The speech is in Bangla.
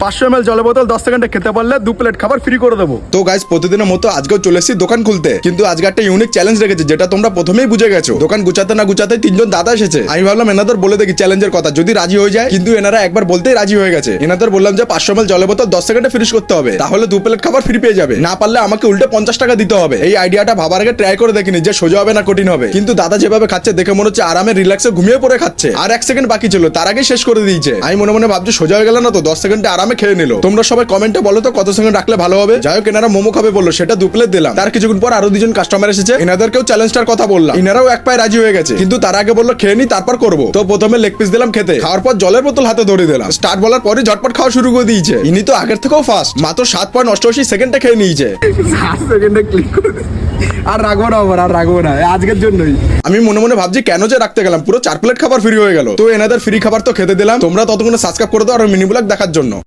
500 ml জলের বোতল 10 সেকেন্ডে খেতে পারলে 2 প্লেট খাবার ফ্রি করে দেবো। তো গাইস প্রতিদিনের মতো আজকেও চলে এসেছি দোকান খুলতে, কিন্তু আজকে একটা ইউনিক চ্যালেঞ্জ রেখেছি যেটা তোমরা প্রথমেই বুঝে গেছো। দোকান গুছাতে না গুছাতে 3জন দাদা এসেছে। আমি ভাবলাম এনাদের বলে দেখি চ্যালেঞ্জের কথা, যদি রাজি হয়ে যায়। কিন্তু এনারা একবার বলতেই রাজি হয়ে গেছে। এনাদের বললাম যে 500 ml জলের বোতল 10 সেকেন্ডে ফিনিশ করতে হবে, তাহলে 2 প্লেট খাবার ফ্রি পেয়ে যাবে। না পারলে আমাকে উল্টে 50 টাকা দিতে হবে। এই আইডিয়াটা ভাবার আগে ট্রাই করে দেখিনি যে সোজা হবে না কঠিন হবে, কিন্তু দাদা যেভাবে খাচ্ছে দেখে মনে হচ্ছে আরামে রিল্যাক্সে ঘুমিয়ে পড়ে খাচ্ছে। আর 1 সেকেন্ড বাকি ছিল, তার আগে শেষ করে দিয়েছে। আমি মনে মনে ভাবছি সোজা হয়ে গেল না তো, 10 সেকেন্ডে আরামে খেয়ে নিল। তোমরা সবাই কমেন্টে বলো তো কত সেকেন্ড রাখলে ভালো হবে। যাই হোক এনারা মোমো খাবে বললো, সেটা 2 প্লেট দিলাম। তার কিছুক্ষণ পর আরো 2জন কাস্টমার এসেছে, এনাদেরকেও চ্যালেঞ্জটার কথা বললাম। এনারাও এক পায়ে রাজি হয়ে গেছে, কিন্তু তার আগে বললো খেয়ে নি তারপর করবো। তো প্রথমে লেগ পিস দিলাম খেতে, খাওয়ার পর জলের বোতল হাতে ধরে দিলাম। স্টার্ট বলার পরে ঝটপট খাওয়া শুরু করে দিয়েছে। ইনি তো আগের থেকেও ফাস্ট, মাত্র 7.88 সেকেন্ডে খেয়ে নিয়েছে। 7 সেকেন্ডে ক্লিক করে আর রাখবো না, আর রাখবো না আজকের জন্যই। আমি মনে মনে ভাবছি কেন যে রাখতে গেলাম, পুরো 4 প্লেট খাবার ফ্রি হয়ে গেল। তো এনাদের ফ্রি খাবার তো খেতে দিলাম। তোমরা ততক্ষণে সাবস্ক্রাইব করে দাও আর মিনি ব্লগ দেখার জন্য।